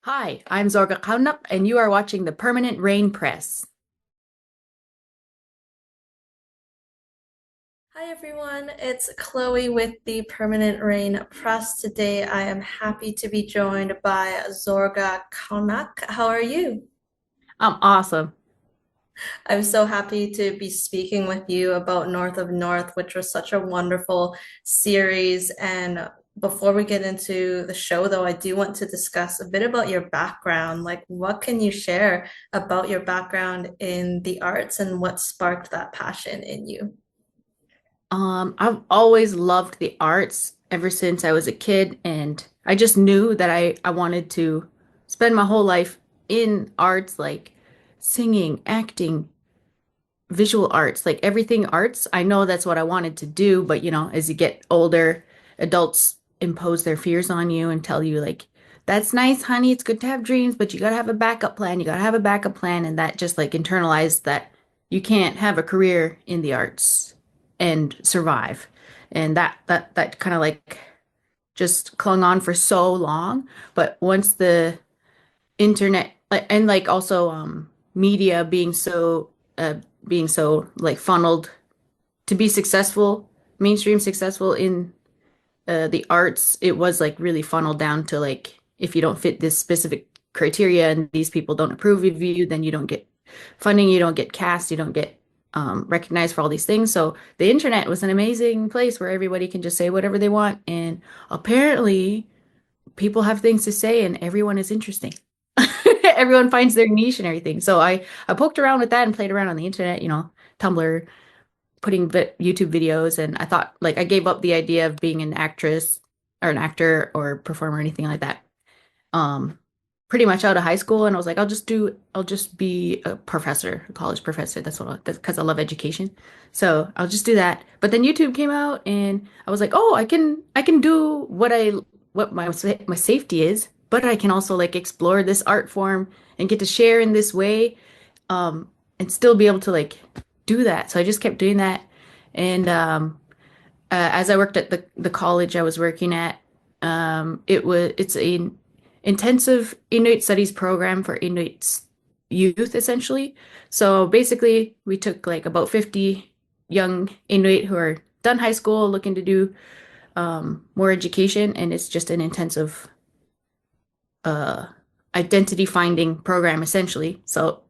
Hi, I'm Zorga Qaunaq, and you are watching the Permanent Rain Press. Hi everyone, it's Chloe with the Permanent Rain Press. Today I am happy to be joined by Zorga Qaunaq. How are you? I'm awesome. I'm so happy to be speaking with you about North of North, which was such a wonderful series. And before we get into the show, though, I do want to discuss a bit about your background. Like, what can you share about your background in the arts and what sparked that passion in you? I've always loved the arts ever since I was a kid, and I just knew that I wanted to spend my whole life in arts, like singing, acting, visual arts, like everything arts. I know that's what I wanted to do, but as you get older, adults impose their fears on you and tell you like, that's nice, honey, it's good to have dreams, but you gotta have a backup plan. You gotta have a backup plan, and that just like internalized that you can't have a career in the arts and survive. And that kind of like just clung on for so long. But once the internet and like also media uh being so like funneled to be successful, mainstream successful in the arts, it was like really funneled down to like if you don't fit this specific criteria and these people don't approve of you, then you don't get funding, you don't get cast, you don't get recognized for all these things. So the internet was an amazing place where everybody can just say whatever they want, and apparently people have things to say and everyone is interesting. Everyone finds their niche and everything. So I poked around with that and played around on the internet, Tumblr, putting YouTube videos, and I thought like I gave up the idea of being an actress or an actor or performer or anything like that. Um, Pretty much out of high school, and I was like, I'll just be a professor, a college professor. That's because I love education. So I'll just do that. But then YouTube came out, and I was like, oh, I can do what my safety is, but I can also like explore this art form and get to share in this way, and still be able to like do that. So I just kept doing that, and as I worked at the college I was working at, it's a intensive Inuit studies program for Inuit youth, essentially. So basically, we took like about 50 young Inuit who are done high school, looking to do more education, and it's just an intensive uh, identity finding program, essentially. So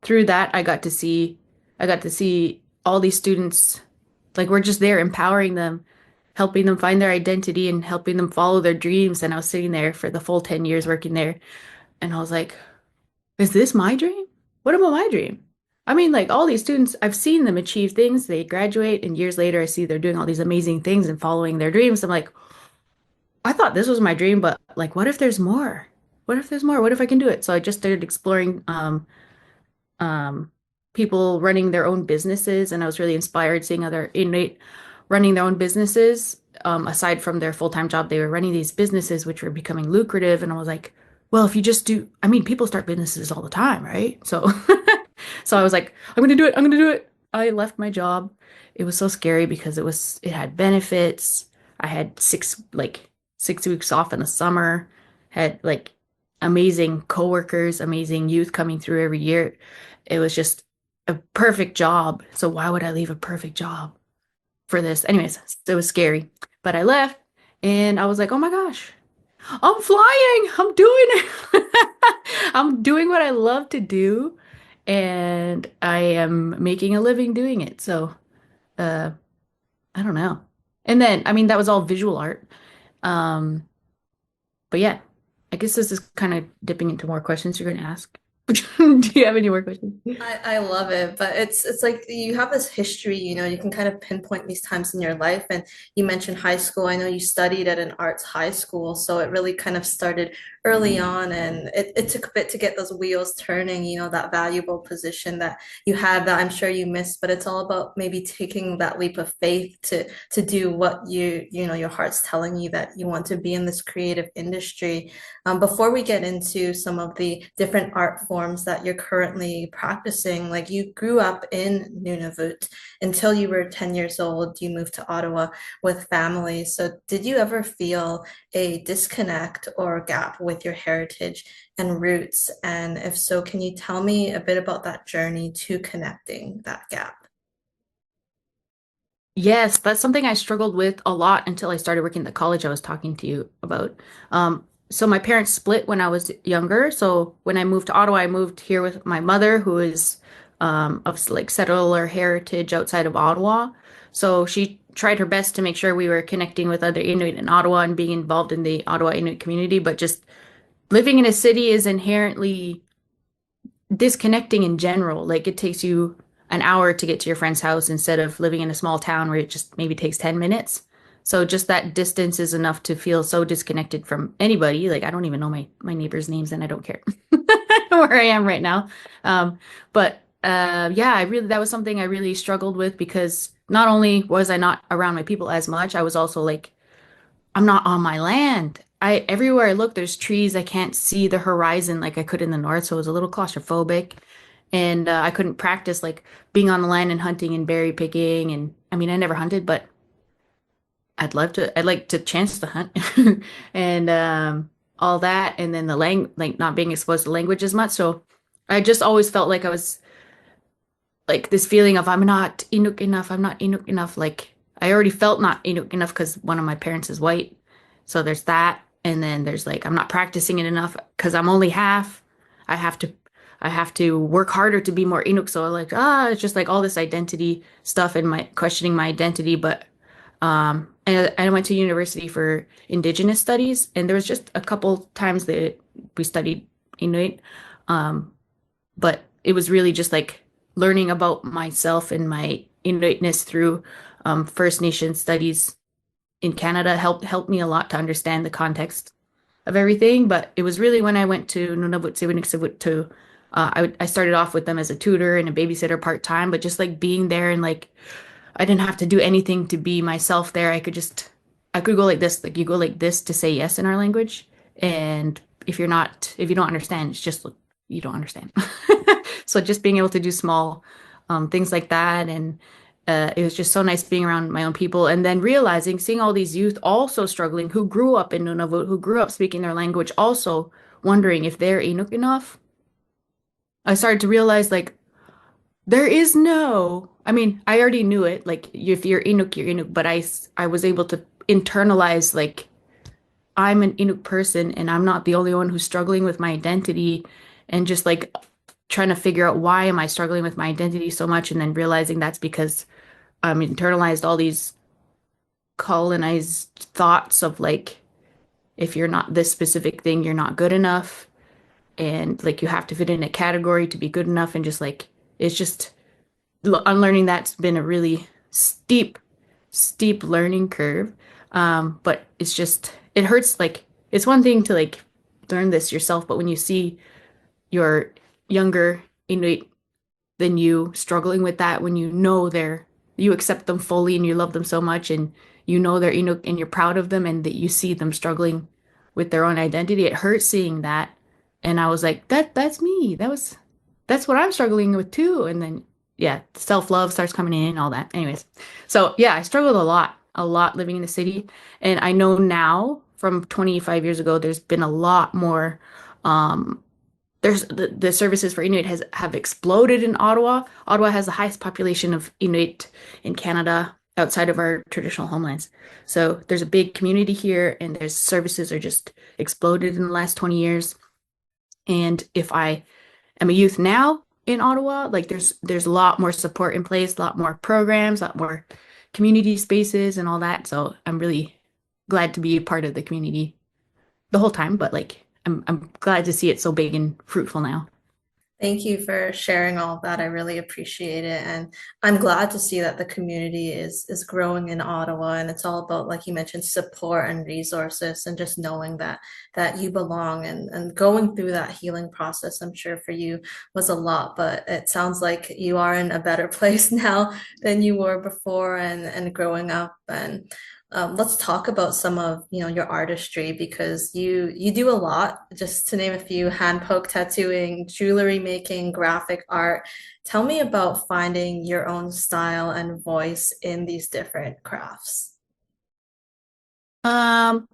through that, I got to see all these students, like we're just there empowering them, helping them find their identity and helping them follow their dreams. And I was sitting there for the full 10 years working there, and I was like, is this my dream? What about my dream? I mean, like all these students, I've seen them achieve things. They graduate, and years later, I see they're doing all these amazing things and following their dreams. I'm like, I thought this was my dream, but like, what if there's more? What if there's more? What if I can do it? So I just started exploring um, people running their own businesses, and I was really inspired seeing other Inuit running their own businesses. Aside from their full-time job, they were running these businesses which were becoming lucrative, and I was like, well, if you just do, I mean, people start businesses all the time, right? So, so I was like, I'm gonna do it. I'm gonna do it. I left my job. It was so scary because it had benefits. I had 6 weeks off in the summer, had like amazing coworkers, amazing youth coming through every year. It was just a perfect job. So why would I leave a perfect job for this? Anyways, it was scary. But I left, and I was like, oh my gosh, I'm flying. I'm doing it. I'm doing what I love to do, and I am making a living doing it. So, uh, I don't know. And then, I mean, that was all visual art. Um, but yeah, I guess this is kind of dipping into more questions you're going to ask. Do you have any more questions? I love it, but it's like you have this history, you can kind of pinpoint these times in your life. And you mentioned high school. I know you studied at an arts high school, so it really kind of started early on, and it took a bit to get those wheels turning, that valuable position that you had that I'm sure you missed, but it's all about maybe taking that leap of faith to do what your heart's telling you that you want to be in this creative industry. Before we get into some of the different art forms forms that you're currently practicing. Like you grew up in Nunavut until you were 10 years old, you moved to Ottawa with family. So did you ever feel a disconnect or gap with your heritage and roots? And if so, can you tell me a bit about that journey to connecting that gap? Yes, that's something I struggled with a lot until I started working at the college I was talking to you about. So my parents split when I was younger. So when I moved to Ottawa, I moved here with my mother, who is of like settler heritage outside of Ottawa. So she tried her best to make sure we were connecting with other Inuit in Ottawa and being involved in the Ottawa Inuit community. But just living in a city is inherently disconnecting in general. Like it takes you an hour to get to your friend's house instead of living in a small town where it just maybe takes 10 minutes. So just that distance is enough to feel so disconnected from anybody. Like I don't even know my neighbors' names and I don't care where I am right now. But yeah, I really that was something I really struggled with because not only was I not around my people as much, I was also like I'm not on my land. I everywhere I look, there's trees. I can't see the horizon like I could in the north, so it was a little claustrophobic. And I couldn't practice like being on the land and hunting and berry picking. And I mean, I never hunted, but I'd love to. I'd like to chance to hunt and all that. And then the like not being exposed to language as much. So I just always felt like I was like this feeling of I'm not Inuk enough. I'm not Inuk enough. Like I already felt not Inuk enough because one of my parents is white. So there's that. And then there's like I'm not practicing it enough because I'm only half. I have to I have to work harder to be more Inuk. So like it's just like all this identity stuff and my questioning my identity. But and I went to university for Indigenous studies, and there was just a couple times that we studied Inuit. Um, but it was really just like learning about myself and my Inuitness through First Nation studies in Canada helped me a lot to understand the context of everything. But it was really when I went to Nunavut to I started off with them as a tutor and a babysitter part time, but just like being there and like I didn't have to do anything to be myself there. I could go like this, like you go like this to say yes in our language. And if you don't understand, it's just you don't understand. So just being able to do small things like that. And it was just so nice being around my own people. And then realizing, seeing all these youth also struggling who grew up in Nunavut, who grew up speaking their language, also wondering if they're Inuk enough. I started to realize like, there is no, I mean, I already knew it. Like, if you're Inuk, you're Inuk. But I was able to internalize, like, I'm an Inuk person and I'm not the only one who's struggling with my identity and just like trying to figure out why am I struggling with my identity so much and then realizing that's because I'm internalized all these colonized thoughts of like, if you're not this specific thing, you're not good enough. And like, you have to fit in a category to be good enough. And just like, it's just, unlearning that's been a really steep learning curve. But it's just it hurts like it's one thing to like learn this yourself, but when you see your younger Inuit than you struggling with that, when you know you accept them fully and you love them so much and you know they're Inuk and you're proud of them and that you see them struggling with their own identity, it hurts seeing that. And I was like, that's me. That's what I'm struggling with too. And then yeah, self-love starts coming in and all that. Anyways, so yeah, I struggled a lot living in the city. And I know now from 25 years ago, there's been a lot more there's the services for Inuit has have exploded in Ottawa. Ottawa has the highest population of Inuit in Canada outside of our traditional homelands. So there's a big community here and there's services are just exploded in the last 20 years. And if I am a youth now in Ottawa, like there's a lot more support in place, a lot more programs, a lot more community spaces and all that. So I'm really glad to be a part of the community the whole time, but like I'm glad to see it so big and fruitful now. Thank you for sharing all of that. I really appreciate it. And I'm glad to see that the community is growing in Ottawa. And it's all about, like you mentioned, support and resources and just knowing that you belong and going through that healing process, I'm sure for you was a lot, but it sounds like you are in a better place now than you were before and growing up. And let's talk about some of, your artistry because you do a lot, just to name a few, hand poke tattooing, jewelry making, graphic art. Tell me about finding your own style and voice in these different crafts. Um,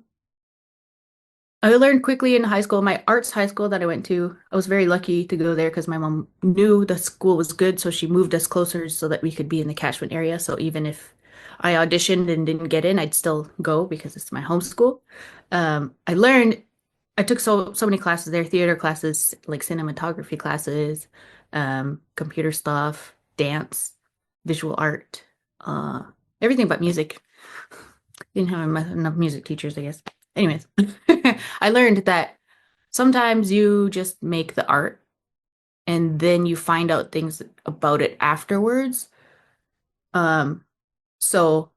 I learned quickly in high school, my arts high school that I went to. I was very lucky to go there because my mom knew the school was good, so she moved us closer so that we could be in the catchment area. So even if I auditioned and didn't get in, I'd still go because it's my home school. I took so many classes there, theater classes, like cinematography classes, computer stuff, dance, visual art, uh, everything but music. Didn't have enough music teachers, I guess. Anyways, I learned that sometimes you just make the art and then you find out things about it afterwards. Um, so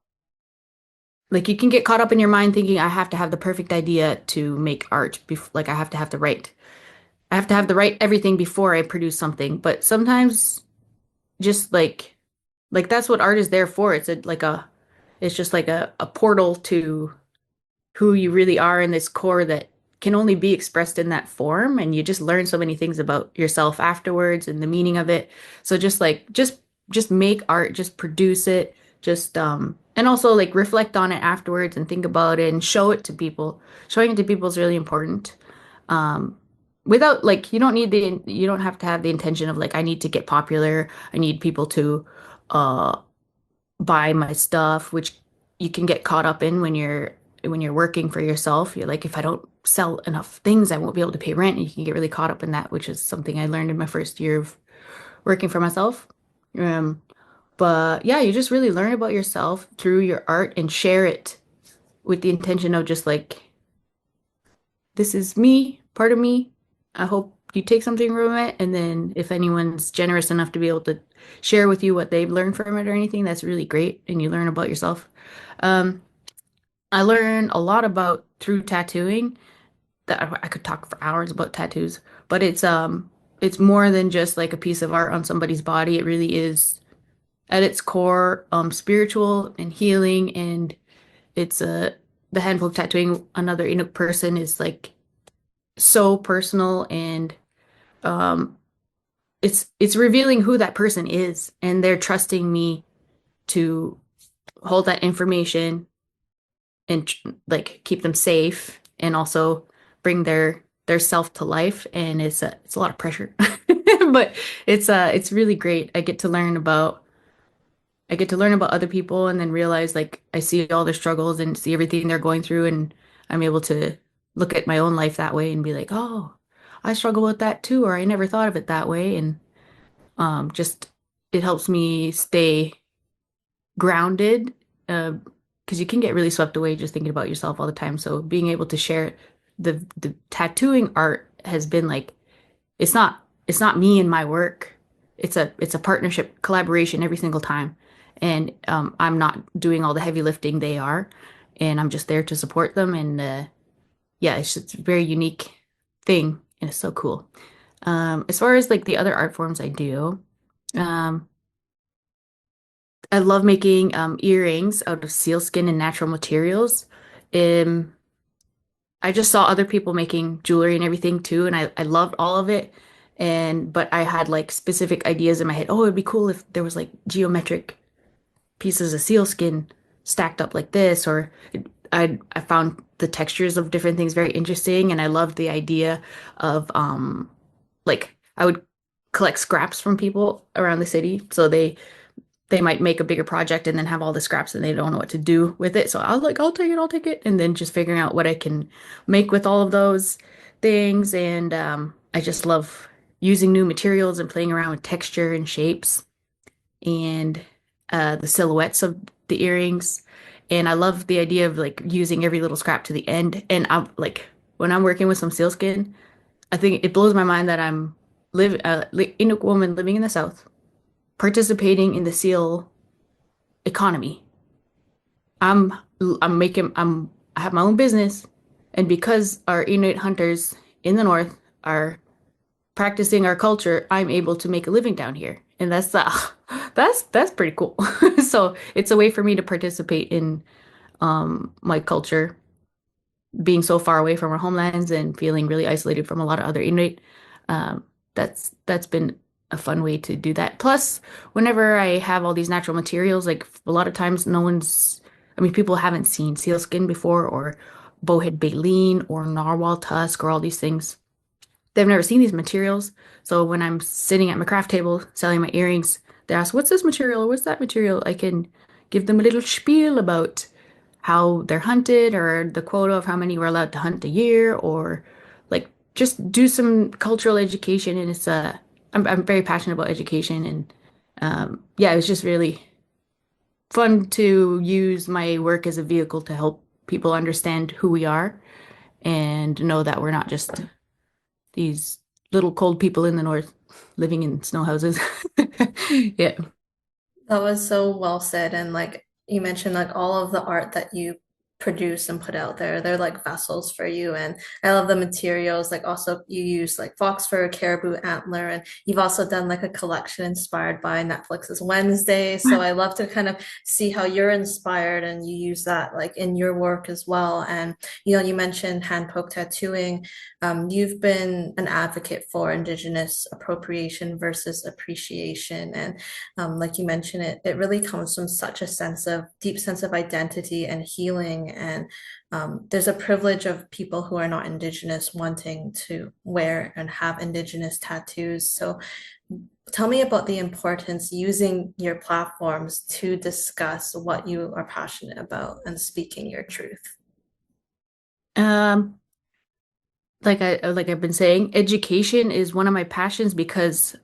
like you can get caught up in your mind thinking I have to have the perfect idea to make art. Like I have to have the right everything before I produce something. But sometimes just like that's what art is there for. It's just like a portal to who you really are in this core that can only be expressed in that form. And you just learn so many things about yourself afterwards and the meaning of it. So just make art, just produce it, just and also like reflect on it afterwards and think about it and show it to people. Showing it to people is really important. Um without like you don't have to have the intention of like I need to get popular. I need people to uh buy my stuff, which you can get caught up in when you're working for yourself. You're like, if I don't sell enough things, I won't be able to pay rent. And you can get really caught up in that, which is something I learned in my first year of working for myself. Um, but yeah, you just really learn about yourself through your art and share it with the intention of just like, this is me, part of me. I hope you take something from it. And then if anyone's generous enough to be able to share with you what they've learned from it or anything, that's really great. And you learn about yourself. Um, I learned a lot about through tattooing that I could talk for hours about tattoos, but it's more than just like a piece of art on somebody's body. It really is at its core spiritual and healing, and it's the handbook tattooing another Inuk person is like so personal, and um it's revealing who that person is, and they're trusting me to hold that information and like keep them safe and also bring their self to life. And it's a lot of pressure but it's really great. I get to learn about other people and then realize like I see all their struggles and see everything they're going through, and I'm able to look at my own life that way and be like, oh, I struggle with that too, or I never thought of it that way. And just it helps me stay grounded, because you can get really swept away just thinking about yourself all the time. So being able to share the tattooing art has been like it's not me and my work. It's a partnership collaboration every single time. And I'm not doing all the heavy lifting, they are, and I'm just there to support them. And yeah, it's just a very unique thing, and it's so cool. As far as like the other art forms I do, um, I love making earrings out of sealskin and natural materials. Um, I just saw other people making jewelry and everything too, and I loved all of it. And but I had like specific ideas in my head. Oh, it'd be cool if there was like geometric pieces of sealskin stacked up like this, or I found the textures of different things very interesting, and I loved the idea of like I would collect scraps from people around the city, so they might make a bigger project and then have all the scraps and they don't know what to do with it. So I was like, I'll take it. And then just figuring out what I can make with all of those things. And I just love using new materials and playing around with texture and shapes and the silhouettes of the earrings. And I love the idea of like using every little scrap to the end. And I'm like, when I'm working with some sealskin, I think it blows my mind that I'm Inuk woman living in the South, participating in the seal economy. I'm I have my own business, and because our Inuit hunters in the north are practicing our culture, I'm able to make a living down here. And that's that's pretty cool. So it's a way for me to participate in my culture, being so far away from our homelands and feeling really isolated from a lot of other Inuit. Um, that's been a fun way to do that. Plus, whenever I have all these natural materials, like a lot of times no one's, I mean, people haven't seen sealskin before or bowhead baleen or narwhal tusk or all these things. They've never seen these materials. So when I'm sitting at my craft table selling my earrings, they ask, "What's this material? Or what's that material?" I can give them a little spiel about how they're hunted or the quota of how many we're allowed to hunt a year or like just do some cultural education. And I'm very passionate about education. And yeah, it was just really fun to use my work as a vehicle to help people understand who we are and know that we're not just these little cold people in the north living in snow houses. Yeah. That was so well said. And like you mentioned, like all of the art that you produce and put out there, they're like vessels for you. And I love the materials. Like also you use like fox fur, caribou antler, and you've also done like a collection inspired by Netflix's Wednesday. So I love to kind of see how you're inspired and you use that like in your work as well. And you know, you mentioned hand poke tattooing. You've been an advocate for Indigenous appropriation versus appreciation. And like you mentioned, it really comes from such a sense of deep sense of identity and healing. And there's a privilege of people who are not Indigenous wanting to wear and have Indigenous tattoos. So tell me about the importance using your platforms to discuss what you are passionate about and speaking your truth. Um, like I've been saying, education is one of my passions because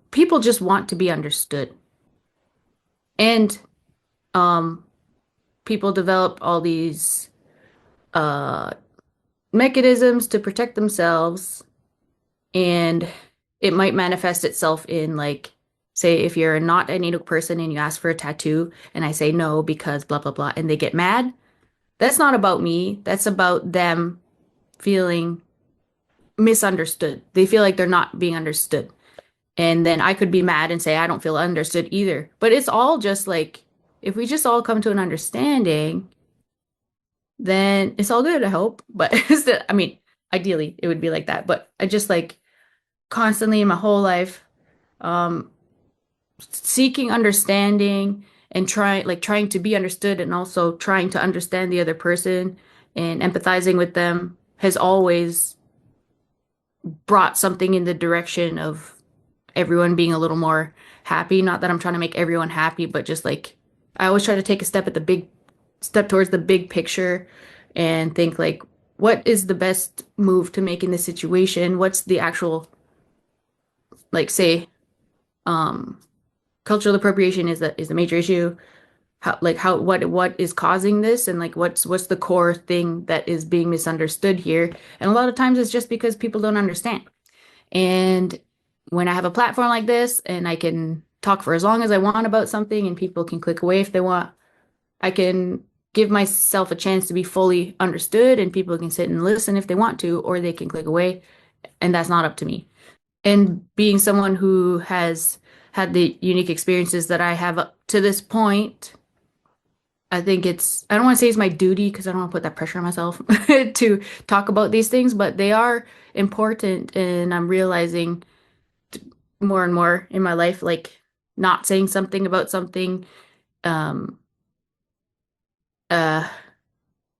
people just want to be understood. And um people develop all these uh mechanisms to protect themselves and it might manifest itself in like say if you're not an Inuk person and you ask for a tattoo and I say no because blah blah blah and they get mad, that's not about me. That's about them feeling misunderstood. They feel like they're not being understood. And then I could be mad and say I don't feel understood either. But it's all just like if we just all come to an understanding, then it's all good, I hope. But still, I mean, ideally it would be like that. But I just like constantly in my whole life, um, seeking understanding and trying to be understood and also trying to understand the other person and empathizing with them has always brought something in the direction of everyone being a little more happy. Not that I'm trying to make everyone happy, but just like I always try to take a step towards the big picture and think like, what is the best move to make in this situation? What's the actual, like, say, um, cultural appropriation is a major issue. What is causing this and like what's the core thing that is being misunderstood here? And a lot of times it's just because people don't understand. And when I have a platform like this and I can talk for as long as I want about something and people can click away if they want, I can give myself a chance to be fully understood and people can sit and listen if they want to, or they can click away, and that's not up to me. And being someone who has had the unique experiences that I have up to this point, I think I don't want to say it's my duty because I don't want to put that pressure on myself to talk about these things, but they are important. And I'm realizing more and more in my life, like not saying something about something, um, uh,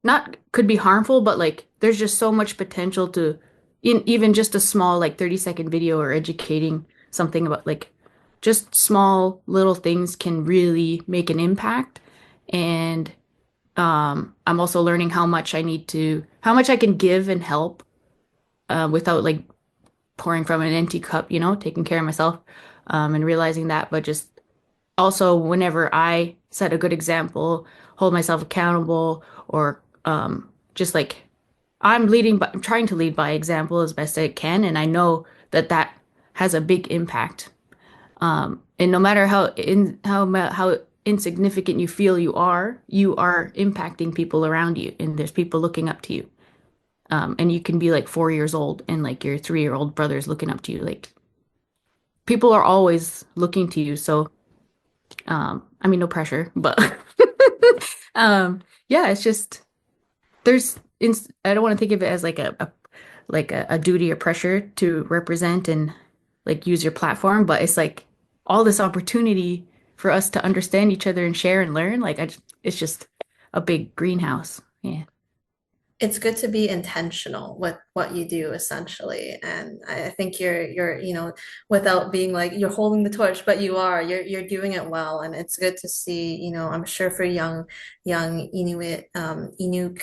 not could be harmful, but like there's just so much potential to in even just a small like 30-second video or educating something about like just small little things can really make an impact. And I'm also learning how much I can give and help without like pouring from an empty cup, taking care of myself and realizing that, but just also whenever I set a good example, hold myself accountable, or just like I'm trying to lead by example as best I can, and I know that that has a big impact. And no matter how insignificant you feel you are impacting people around you, and there's people looking up to you. And you can be like 4 years old, and like your 3-year-old brother's looking up to you. Like people are always looking to you. So, I mean, no pressure, but Yeah, it's just I don't want to think of it as like a duty or pressure to represent and like use your platform, but it's like all this opportunity for us to understand each other and share and learn. It's just a big greenhouse. Yeah. It's good to be intentional with what you do essentially. And I think without being like you're holding the torch, but you're doing it well. And it's good to see, I'm sure for young Inuit, Inuk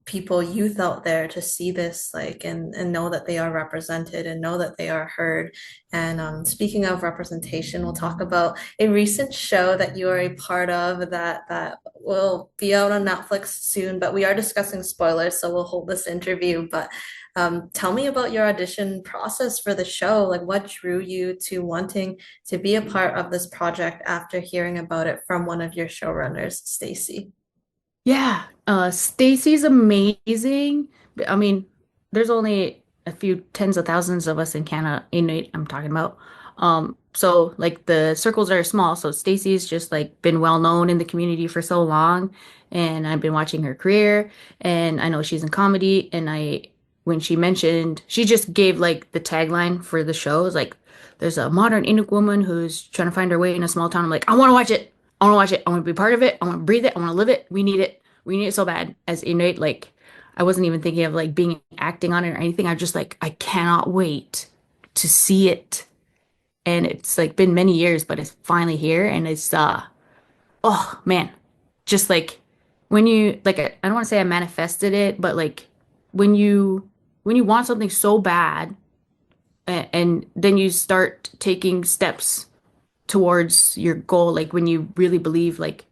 people, youth out there to see this like and know that they are represented and know that they are heard. And speaking of representation, we'll talk about a recent show that you are a part of that will be out on Netflix soon, but we are discussing spoilers, so we'll hold this interview. But tell me about your audition process for the show. Like, what drew you to wanting to be a part of this project after hearing about it from one of your showrunners, Stacy? Yeah, Stacy's amazing. I mean, there's only a few tens of thousands of us in Canada, Inuit, I'm talking about. So like the circles are small, so Stacy's just like been well known in the community for so long, and I've been watching her career, and I know she's in comedy, and when she mentioned, she just gave like the tagline for the show, is like there's a modern Inuk woman who's trying to find her way in a small town. I'm like, I want to watch it. I want to watch it. I want to be part of it. I want to breathe it. I want to live it. We need it. We need it so bad. As Inuit, like I wasn't even thinking of like being acting on it or anything. I'm just like I cannot wait to see it. And it's like been many years, but it's finally here, and it's oh man, just like when you like I don't want to say I manifested it, but like when you want something so bad, and then you start taking steps towards your goal, like when you really believe like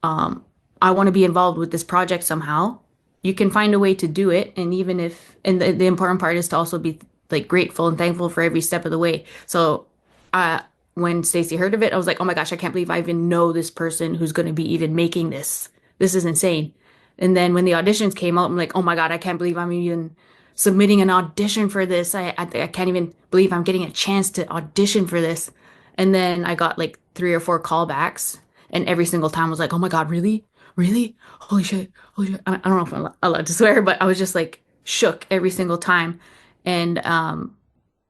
um, I want to be involved with this project somehow, you can find a way to do it. And even if, and the important part is to also be like grateful and thankful for every step of the way. So, uh, when Stacey heard of it, I was like, oh my gosh, I can't believe I even know this person who's going to be even making this. This is insane. And then when the auditions came out, I'm like, oh my God, I can't believe I'm even submitting an audition for this. I can't even believe I'm getting a chance to audition for this. And then I got like three or four callbacks, and every single time I was like, oh my God, really? Really? Holy shit. Holy shit. I don't know if I'm allowed to swear, but I was just like shook every single time. And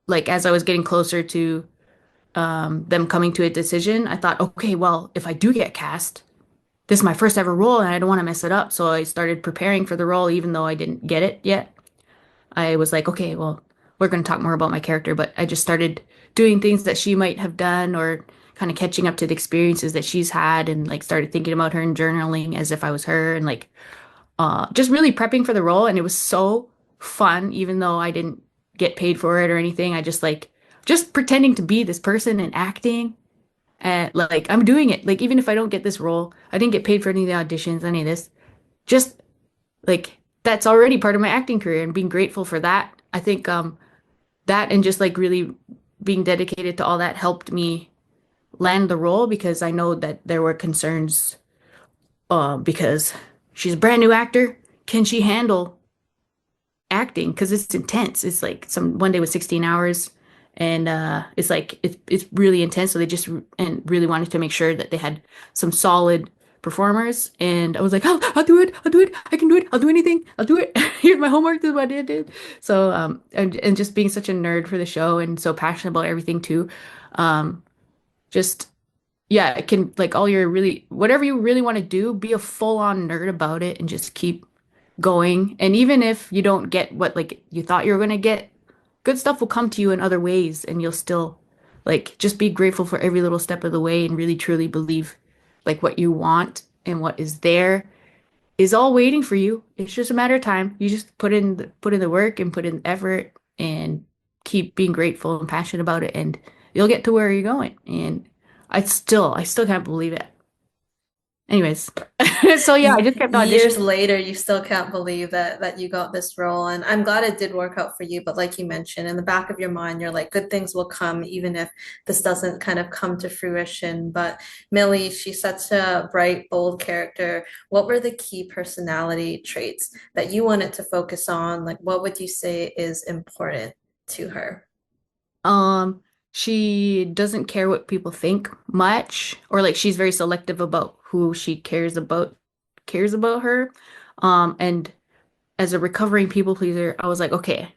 like as I was getting closer to them coming to a decision, I thought, okay, well, if I do get cast, this is my first ever role and I don't want to mess it up. So I started preparing for the role, even though I didn't get it yet. I was like, okay, well, we're going to talk more about my character, but I just started doing things that she might have done, or kind of catching up to the experiences that she's had, and like started thinking about her and journaling as if I was her, and like just really prepping for the role. And it was so fun, even though I didn't get paid for it or anything. I just like just pretending to be this person and acting, and like I'm doing it. Like even if I don't get this role, I didn't get paid for any of the auditions, any of this. Just like that's already part of my acting career, and being grateful for that. I think that and just like really being dedicated to all that helped me land the role, because I know that there were concerns because she's a brand new actor. Can she handle acting? Because it's intense. It's like some one day was 16 hours, and it's like it's really intense. So they just and really wanted to make sure that they had some solid performers. And I was like, oh, I'll do it. I'll do it. I can do it. I'll do anything. I'll do it. Here's my homework. This is what I did. So and just being such a nerd for the show and so passionate about everything too. Just yeah, it can like all your really whatever you really want to do, be a full-on nerd about it and just keep going. And even if you don't get what like you thought you were gonna get, good stuff will come to you in other ways, and you'll still like just be grateful for every little step of the way, and really truly believe like what you want and what is there is all waiting for you. It's just a matter of time. You just put in the work and put in the effort and keep being grateful and passionate about it, and you'll get to where you're going. And I still can't believe it. Anyways, so yeah, I just kept Years auditioning. later, you still can't believe that you got this role. And I'm glad it did work out for you. But like you mentioned, in the back of your mind, you're like, good things will come, even if this doesn't kind of come to fruition. But Millie, she's such a bright, bold character. What were the key personality traits that you wanted to focus on? Like, what would you say is important to her? Um, she doesn't care what people think much, or like she's very selective about who she cares about her. And as a recovering people pleaser, I was like, okay,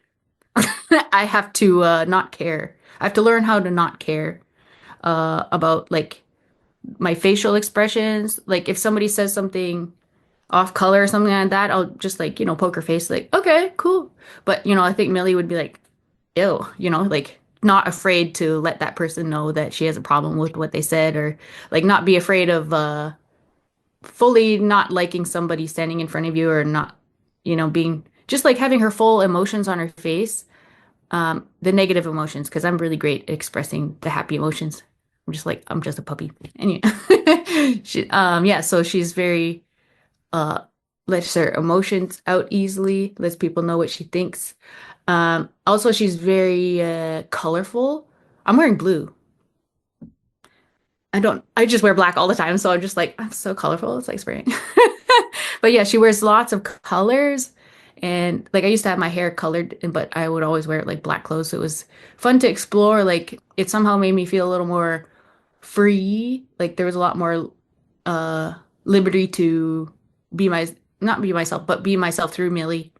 I have to not care. I have to learn how to not care about like my facial expressions. Like if somebody says something off color or something like that, I'll just like, poker face, like, okay, cool. But, I think Millie would be like, ew, like not afraid to let that person know that she has a problem with what they said, or like not be afraid of fully not liking somebody standing in front of you, or not, being just like having her full emotions on her face, the negative emotions, because I'm really great at expressing the happy emotions. I'm just a puppy. And yeah, so she's very uh lets her emotions out easily, lets people know what she thinks. Also she's very colorful. I'm wearing blue. I just wear black all the time, so I'm just like, I'm so colorful. It's like spraying. But yeah, she wears lots of colors. And like I used to have my hair colored, but I would always wear like black clothes. So it was fun to explore. Like it somehow made me feel a little more free. Like there was a lot more uh liberty to be my not be myself, but be myself through Millie,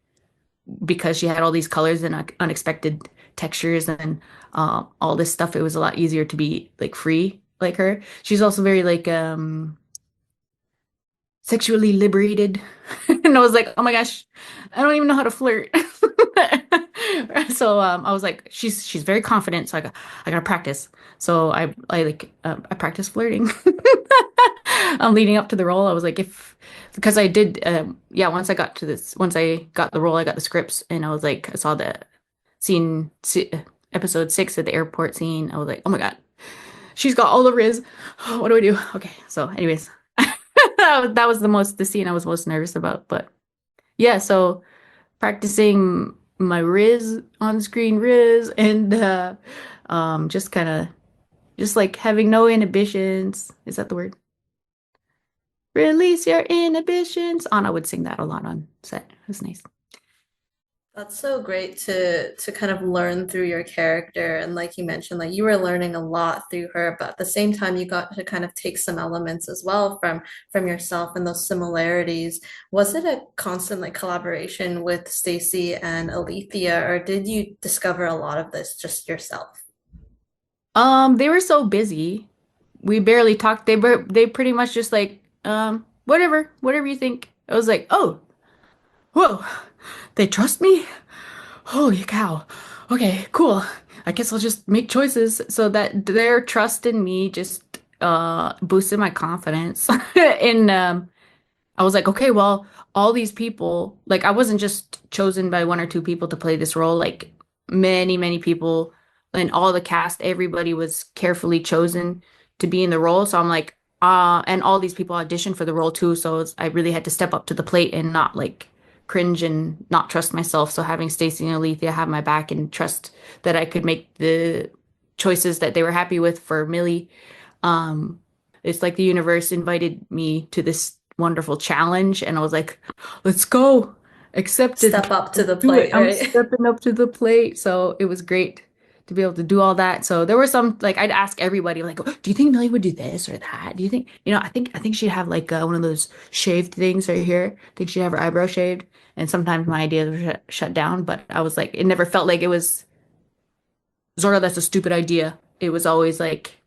because she had all these colors and unexpected textures and all this stuff. It was a lot easier to be like free like her. She's also very like sexually liberated. And I was like, oh my gosh, I don't even know how to flirt. So I was like, she's very confident, so I gotta practice. So I practiced flirting. Leading up to the role, I was like, if because I did yeah, once I got the role, I got the scripts, and I was like, I saw the scene episode 6 at the airport scene. I was like, oh my God, she's got all the riz. What do I do? Okay, so anyways, that was the scene I was most nervous about. But yeah, so practicing my riz, on screen riz, and just kind of just like having no inhibitions. Is that the word? Release your inhibitions. Anna would sing that a lot on set. It was nice. That's so great to kind of learn through your character. And like you mentioned, like you were learning a lot through her, but at the same time you got to kind of take some elements as well from yourself and those similarities. Was it a constant like collaboration with Stacy and Alethea, or did you discover a lot of this just yourself? They were so busy. We barely talked. They pretty much just like, whatever you think. I was like, oh, whoa, they trust me? Holy cow. Okay, cool. I guess I'll just make choices, so that their trust in me just boosted my confidence. And I was like, okay, well, all these people, like I wasn't just chosen by one or two people to play this role, like many people and all the cast, everybody was carefully chosen to be in the role. So I'm like, and all these people auditioned for the role too. So I really had to step up to the plate and not like cringe and not trust myself. So having Stacey and Alethea have my back and trust that I could make the choices that they were happy with for Millie, um, it's like the universe invited me to this wonderful challenge, and I was like, let's go. Accepted. Step up to Let's the do it. plate, I'm right? stepping up to the plate. So it was great to be able to do all that. So there were some like I'd ask everybody like, do you think Millie would do this or that? Do you think, I think she'd have like one of those shaved things right here. I think she'd have her eyebrow shaved. And sometimes my ideas were shut down, but I was like, it never felt like it was Zorga, that's a stupid idea. It was always like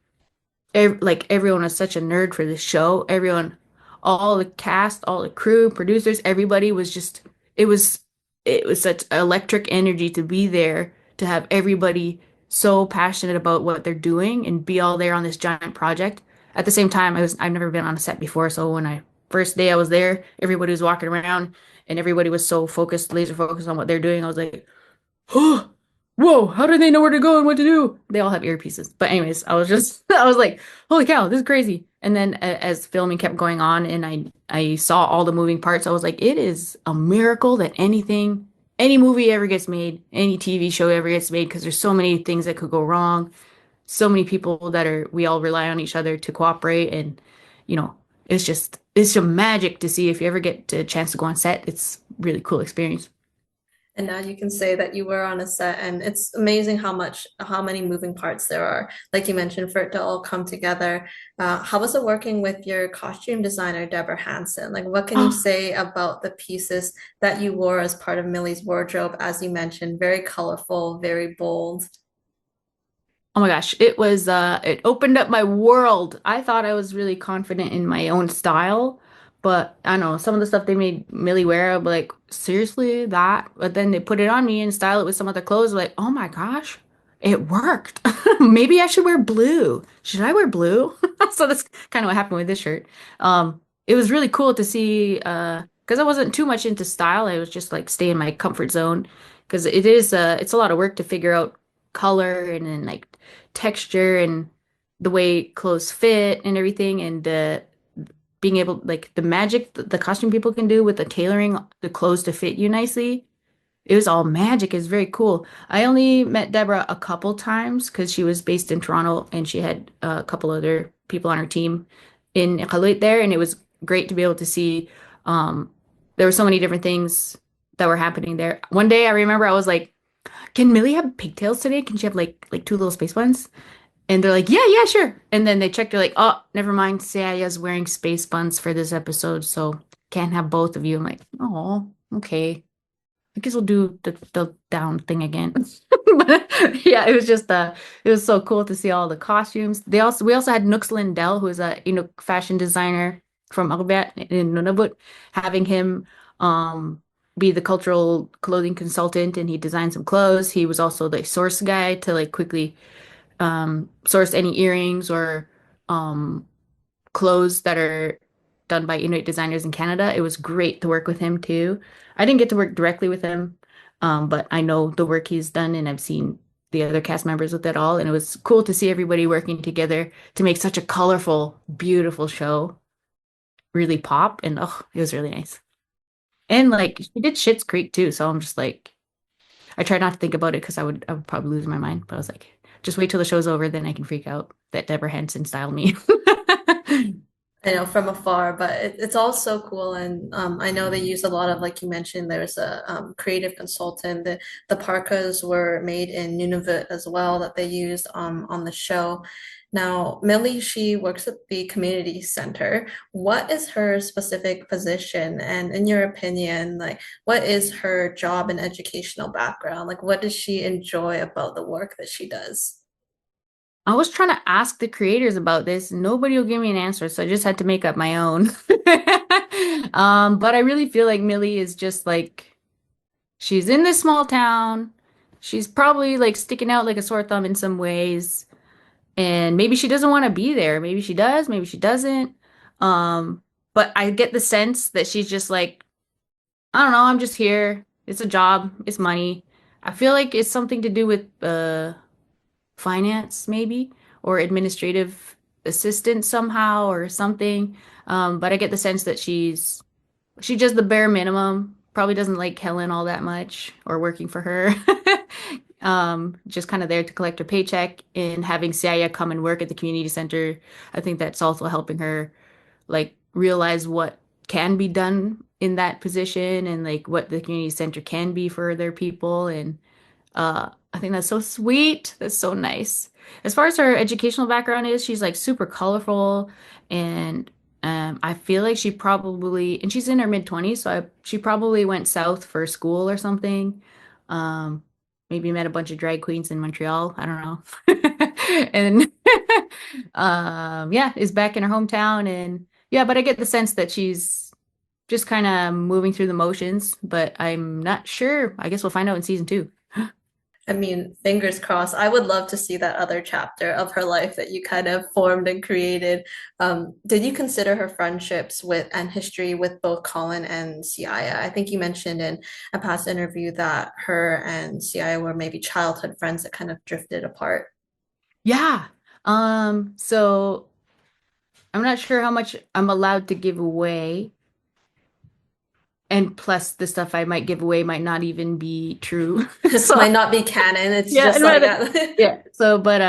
everyone was such a nerd for this show. Everyone, all the cast, all the crew, producers, everybody was just it was it was such electric energy to be there, to have everybody so passionate about what they're doing and be all there on this giant project. At the same time, I've never been on a set before, so when I first day I was there, everybody was walking around and everybody was so focused, laser focused on what they're doing. I was like, oh, whoa, how do they know where to go and what to do? They all have earpieces. But anyways, I was like, holy cow, this is crazy. And then as filming kept going on and I saw all the moving parts, I was like, it is a miracle that any movie ever gets made, any TV show ever gets made, because there's so many things that could go wrong. So many people we all rely on each other to cooperate. And, it's just magic to see if you ever get a chance to go on set. It's really cool experience. And now you can say that you were on a set, and it's amazing how many moving parts there are. Like you mentioned, for it to all come together. How was it working with your costume designer, Deborah Hansen? Like, what can you Oh, say about the pieces that you wore as part of Millie's wardrobe? As you mentioned, very colorful, very bold. oh my gosh, it opened up my world. I thought I was really confident in my own style, but I don't know, some of the stuff they made Millie wear, I'm like, seriously, that? But then they put it on me and style it with some other clothes, like, oh my gosh, it worked. Maybe I should wear blue. Should I wear blue? So that's kind of what happened with this shirt. It was really cool to see, because I wasn't too much into style. I was just like stay in my comfort zone because it's a lot of work to figure out color and then like texture and the way clothes fit and everything and being able like the magic the costume people can do with the tailoring the clothes to fit you nicely. It was all magic. It was very cool. I only met Deborah a couple times because she was based in Toronto and she had a couple other people on her team in Iqaluit there, and it was great to be able to see. Um, there were so many different things that were happening there. One day I remember I was like, "Can Millie have pigtails today? Can she have like two little space buns?" And they're like, "Yeah, yeah, sure." And then they checked. They're like, "Oh, never mind. Siaja's wearing space buns for this episode, so can't have both of you." I'm like, "Oh, okay. I guess we'll do the down thing again." But yeah, it was so cool to see all the costumes. We also had Nooks Lindell, who is a Inuk fashion designer from Lambe in Nunavut, having him be the cultural clothing consultant, and he designed some clothes. He was also the source guy to like quickly source any earrings or um clothes that are done by Inuit designers in Canada. It was great to work with him too. I didn't get to work directly with him, but I know the work he's done and I've seen the other cast members with it all. And it was cool to see everybody working together to make such a colorful, beautiful show really pop. And oh, it was really nice. And like she did Schitt's Creek too. So I'm just like, I tried not to think about it because I would probably lose my mind. But I was like, just wait till the show's over, then I can freak out that Deborah Henson styled me. I know from afar, but it's all so cool. And I know they use a lot of, like you mentioned, there's a creative consultant. The parkas were made in Nunavut as well that they used on the show. Now, Millie, she works at the community center. What is her specific position? And in your opinion, like, what is her job and educational background? Like, what does she enjoy about the work that she does? I was trying to ask the creators about this. Nobody will give me an answer, so I just had to make up my own. But I really feel like Millie is just like she's in this small town. She's probably like sticking out like a sore thumb in some ways, and maybe she doesn't want to be there. Maybe she does, maybe she doesn't. Um, but I get the sense that she's just like, I don't know, I'm just here. It's a job, it's money. I feel like it's something to do with finance maybe or administrative assistant somehow or something. But I get the sense that she does the bare minimum, probably doesn't like Helen all that much or working for her. Just kind of there to collect her paycheck and having Siaja come and work at the community center. I think that's also helping her like realize what can be done in that position and like what the community center can be for their people and I think that's so sweet. That's so nice. As far as her educational background is, she's like super colorful and I feel like she probably and she's in her mid 20s, so she probably went south for school or something. Um, maybe met a bunch of drag queens in Montreal. I don't know. And yeah, is back in her hometown and yeah, but I get the sense that she's just kind of moving through the motions, but I'm not sure. I guess we'll find out in season 2. I mean, fingers crossed. I would love to see that other chapter of her life that you kind of formed and created. Did you consider her friendships with and history with both Colin and Siaja? I think you mentioned in a past interview that her and Siaja were maybe childhood friends that kind of drifted apart. Yeah. So I'm not sure how much I'm allowed to give away. And plus the stuff I might give away might not even be true. So Might not be canon. It's yeah, just like yeah. So but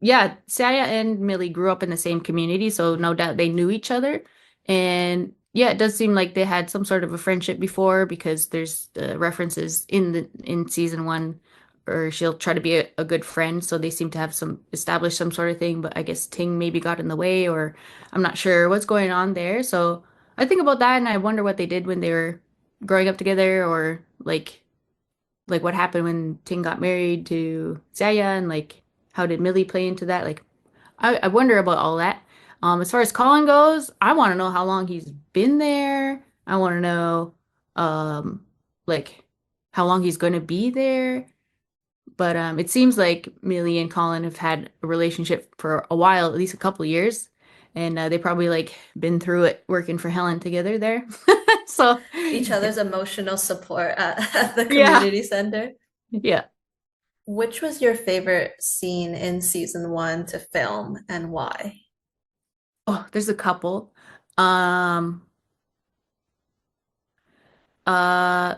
yeah, Saya and Millie grew up in the same community, so no doubt they knew each other. And yeah, it does seem like they had some sort of a friendship before because there's references in the in season one, or she'll try to be a good friend. So they seem to have some established some sort of thing. But I guess Ting maybe got in the way, or I'm not sure what's going on there. So I think about that and I wonder what they did when they were growing up together, or like what happened when Ting got married to Siaja, and like how did Millie play into that? Like I wonder about all that. As far as Colin goes, I want to know how long he's been there. I want to know, um, like how long he's going to be there. But it seems like Millie and Colin have had a relationship for a while, at least a couple of years, and they probably like been through it working for Helen together there. So, Each other's emotional support at the yeah, community center. yeah. Which was your favorite scene in season one to film and why? Oh, there's a couple. Um, uh,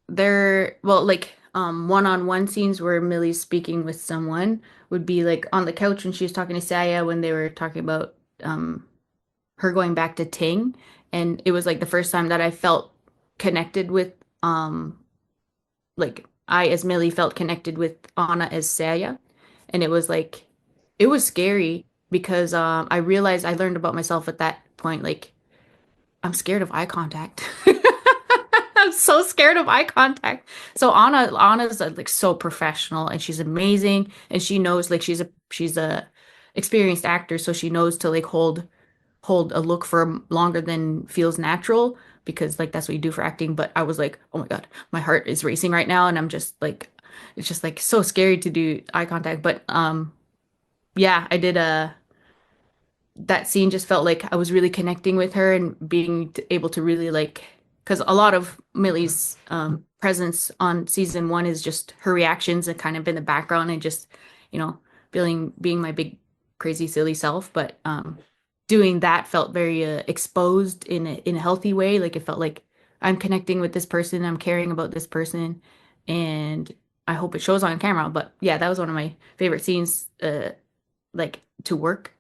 well, like one-on-one scenes where Millie's speaking with someone would be like on the couch when she was talking to Saya when they were talking about her going back to Ting, and it was like the first time that I felt connected with um like I as Millie felt connected with Anna as Saya, and it was like it was scary because I realized I learned about myself at that point, like I'm scared of eye contact. I'm so scared of eye contact. So Anna's like so professional and she's amazing and she knows like she's a experienced actor, so she knows to like hold a look for longer than feels natural because like that's what you do for acting. But I was like, oh my God, my heart is racing right now and I'm just like it's just like so scary to do eye contact. But yeah, I did a that scene just felt like I was really connecting with her and being able to really like, because a lot of Millie's presence on season one is just her reactions and kind of in the background and just, you know, being my big crazy silly self. But doing that felt very exposed in a healthy way. Like it felt like I'm connecting with this person, I'm caring about this person, and I hope it shows on camera. But yeah, that was one of my favorite scenes, like to work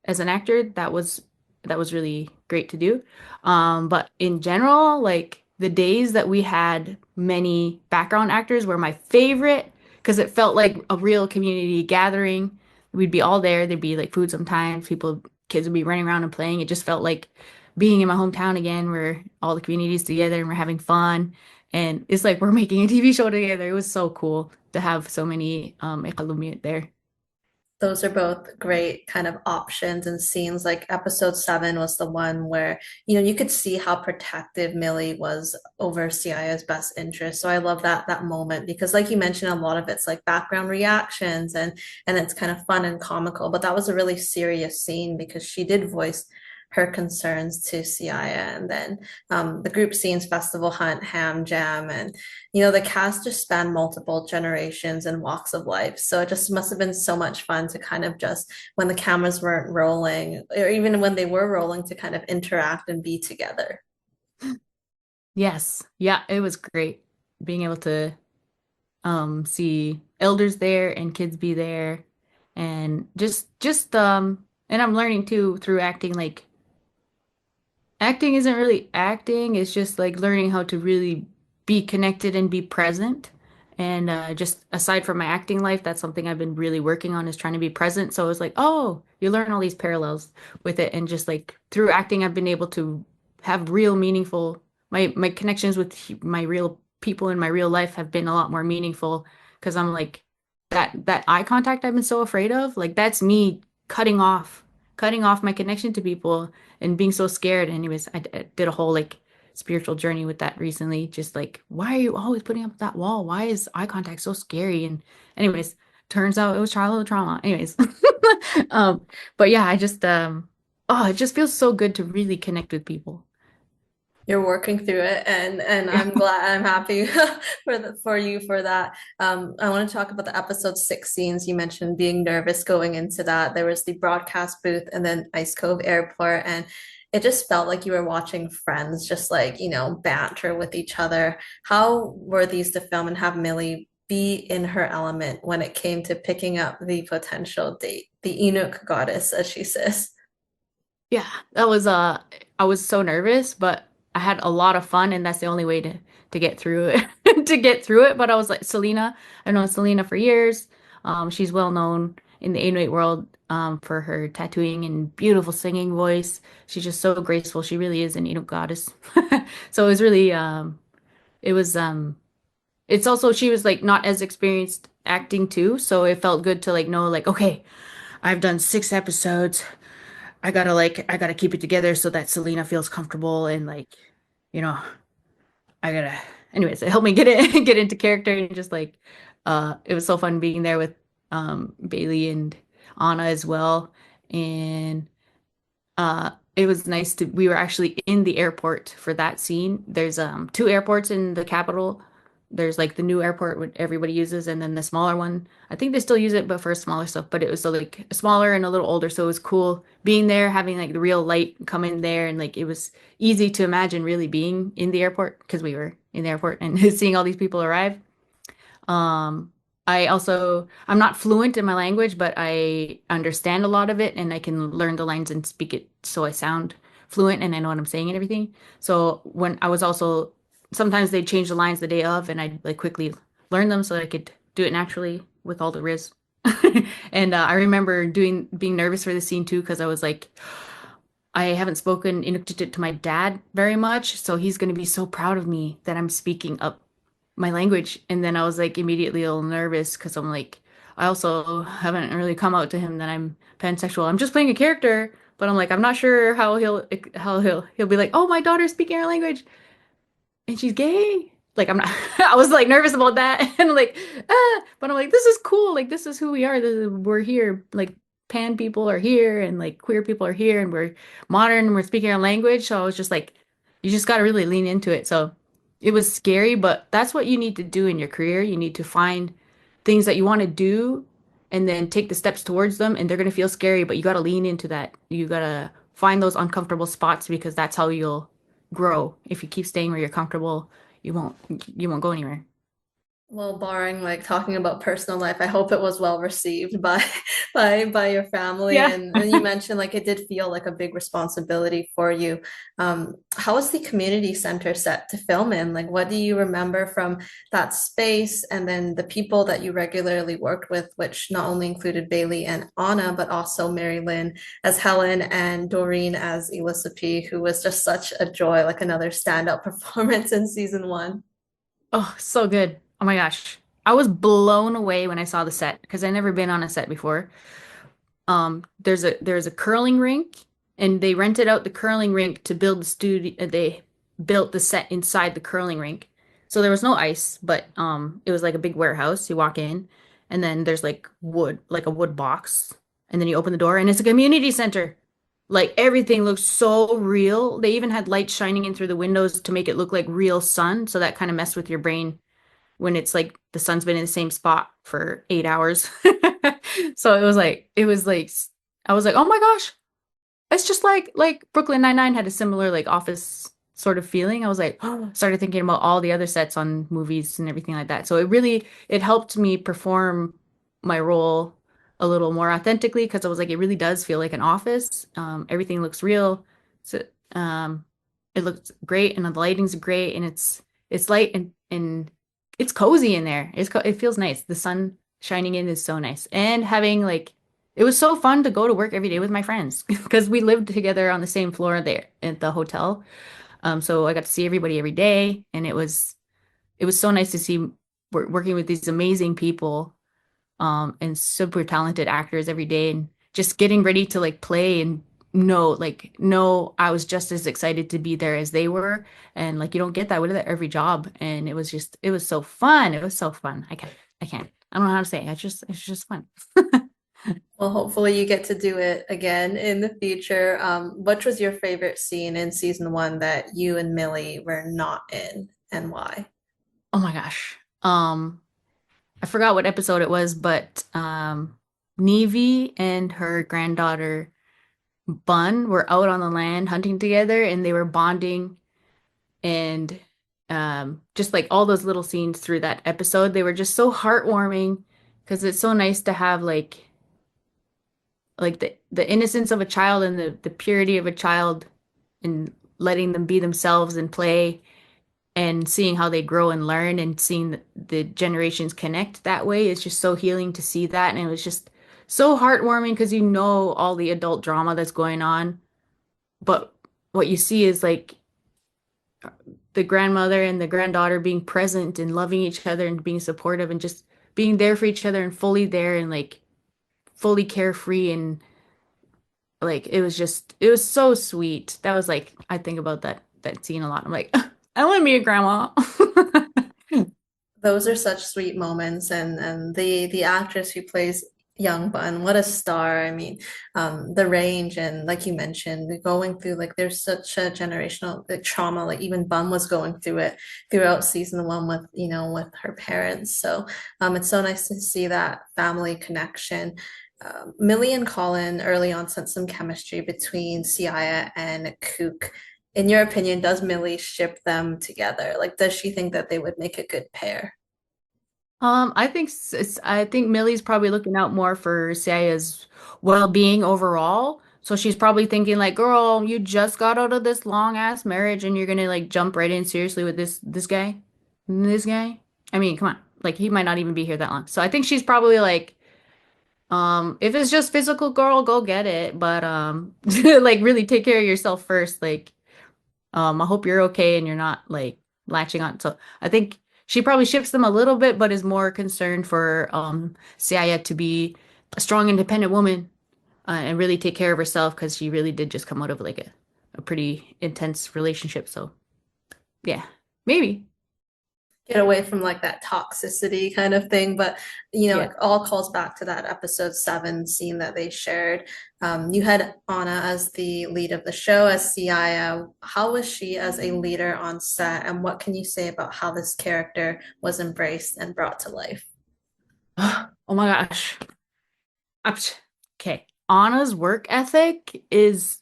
as an actor. That was really great to do. But in general, like the days that we had many background actors were my favorite because it felt like a real community gathering. We'd be all there. There'd be like food sometimes. Kids would be running around and playing. It just felt like being in my hometown again, where all the communities together and we're having fun. And it's like we're making a TV show together. It was so cool to have so many Iqalumiut there. Those are both great kind of options and scenes. Like episode seven was the one where, you could see how protective Millie was over Siaya's best interest. So I love that moment because like you mentioned, a lot of it's like background reactions and it's kind of fun and comical. But that was a really serious scene because she did voice her concerns to Siaya. And then the group scenes, festival hunt, ham jam, and the cast just spanned multiple generations and walks of life. So it just must have been so much fun to kind of just, when the cameras weren't rolling, or even when they were rolling, to kind of interact and be together. Yes. Yeah, it was great being able to see elders there and kids be there and just and I'm learning too through acting, like acting isn't really acting, it's just like learning how to really be connected and be present. And just aside from my acting life, that's something I've been really working on, is trying to be present. So it's like, oh, you learn all these parallels with it. And just like through acting, I've been able to have real meaningful, my connections with my real people in my real life have been a lot more meaningful because I'm like that eye contact I've been so afraid of, like that's me cutting off my connection to people and being so scared. Anyways, I did a whole like spiritual journey with that recently. Just like, why are you always putting up that wall? Why is eye contact so scary? And anyways, turns out it was childhood trauma. Anyways, um, but yeah, oh, it just feels so good to really connect with people. You're working through it, and Yeah. I'm glad, I'm happy for you for that. I want to talk about the episode six scenes. You mentioned being nervous going into that. There was the broadcast booth and then Ice Cove Airport, and it just felt like you were watching friends just like, banter with each other. How were these to film and have Millie be in her element when it came to picking up the potential date, the Inuk goddess, as she says? Yeah, I was so nervous, but I had a lot of fun and that's the only way to get through it to get through it. But I was like Selena, I've known Selena for years. She's well known in the Inuit world for her tattooing and beautiful singing voice. She's just so graceful. She really is an Inuk goddess. So it was really it was it's also she was like not as experienced acting too, so it felt good to like know like okay, I've done 6 episodes. I gotta keep it together so that Selena feels comfortable and like, you know, I gotta anyways, it helped me get it get into character and just like it was so fun being there with Bailey and Anna as well. And it was nice to we were actually in the airport for that scene. There's two airports in the capital. There's like the new airport what everybody uses and then the smaller one. I think they still use it but for smaller stuff, but it was so like smaller and a little older, so it was cool being there, having like the real light come in there and like it was easy to imagine really being in the airport because we were in the airport and seeing all these people arrive. Um, I'm not fluent in my language, but I understand a lot of it and I can learn the lines and speak it so I sound fluent and I know what I'm saying and everything. So when I was also, sometimes they'd change the lines the day of and I'd like quickly learn them so that I could do it naturally with all the riz. And I remember being nervous for the scene too, because I was like, I haven't spoken Inuk to my dad very much, so he's going to be so proud of me that I'm speaking up my language. And then I was like immediately a little nervous because I'm like, I also haven't really come out to him that I'm pansexual. I'm just playing a character, but I'm like, I'm not sure how he'll be like, oh, my daughter's speaking our language and she's gay. Like I'm not, I was like nervous about that, and I'm like, but I'm like, this is cool. Like this is who we are. We're here. Like pan people are here, and like queer people are here, and we're modern and we're speaking our language. So I was just like, you just got to really lean into it. So it was scary, but that's what you need to do in your career. You need to find things that you want to do, and then take the steps towards them. And they're gonna feel scary, but you got to lean into that. You gotta find those uncomfortable spots because that's how you'll grow. If you keep staying where you're comfortable, you won't you won't go anywhere. Well, barring like talking about personal life, I hope it was well received by by your family. Yeah. And you mentioned like it did feel like a big responsibility for you. How was the community center set to film in? Like, what do you remember from that space? And then the people that you regularly worked with, which not only included Bailey and Anna, but also Mary Lynn as Helen and Doreen as Elissa, who was just such a joy, like another standout performance in season one. Oh, so good. Oh my gosh. I was blown away when I saw the set because I never been on a set before. There's a curling rink and they rented out the curling rink to build the studio. They built the set inside the curling rink. So there was no ice, but it was like a big warehouse. You walk in and then there's like wood, like a wood box. And then you open the door and it's a community center. Like everything looks so real. They even had lights shining in through the windows to make it look like real sun. So that kind of messed with your brain when it's like the sun's been in the same spot for 8 hours. So it was like, I was like, oh my gosh, it's just like Brooklyn Nine-Nine had a similar like office sort of feeling. I was like, oh, started thinking about all the other sets on movies and everything like that. So it helped me perform my role a little more authentically because I was like, it really does feel like an office. Everything looks real. So it looks great and the lighting's great and it's light and it's cozy in there. It feels nice. The sun shining in is so nice. And having like it was so fun to go to work every day with my friends because we lived together on the same floor there at the hotel. So I got to see everybody every day, and it was so nice to see working with these amazing people, and super talented actors every day, and just getting ready to like play and know I was just as excited to be there as they were, and like you don't get that with every job, and it was so fun. It was so fun. I don't know how to say it. It's just fun. Well, hopefully you get to do it again in the future. Which was your favorite scene in season one that you and Millie were not in, and why? Oh my gosh. I forgot what episode it was, but Nevi and her granddaughter Bun were out on the land hunting together and they were bonding and just like all those little scenes through that episode, they were just so heartwarming because it's so nice to have like the innocence of a child and the purity of a child and letting them be themselves and play and seeing how they grow and learn and seeing the generations connect that way is just so healing to see that. And it was just so heartwarming because you know all the adult drama that's going on, but what you see is like the grandmother and the granddaughter being present and loving each other and being supportive and just being there for each other and fully there and like fully carefree and like it was so sweet. That was like I think about that scene a lot. I'm like, I want to be a grandma. Those are such sweet moments, and the actress who plays young Bun, what a star. I mean, the range and like you mentioned, going through like there's such a generational like, trauma. Like even Bun was going through it throughout season one with with her parents. So it's so nice to see that family connection. Millie and Colin early on sent some chemistry between Siaja and Kuuk. In your opinion, does Millie ship them together? Like, does she think that they would make a good pair? I think Millie's probably looking out more for Saya's well-being overall. So she's probably thinking like, "Girl, you just got out of this long-ass marriage and you're gonna like jump right in seriously with this guy? This guy? I mean, come on. Like he might not even be here that long." So I think she's probably like, if it's just physical, girl, go get it, but like really take care of yourself first. Like I hope you're okay and you're not like latching on. So I think she probably ships them a little bit, but is more concerned for Siaya to be a strong, independent woman and really take care of herself because she really did just come out of like a pretty intense relationship. So yeah, maybe. Get away from like that toxicity kind of thing. But Yeah. it all calls back to that episode 7 scene that they shared. You had Anna as the lead of the show as Siaya. How was she as a leader on set, and what can you say about how this character was embraced and brought to life? Oh my gosh. Okay. Anna's work ethic is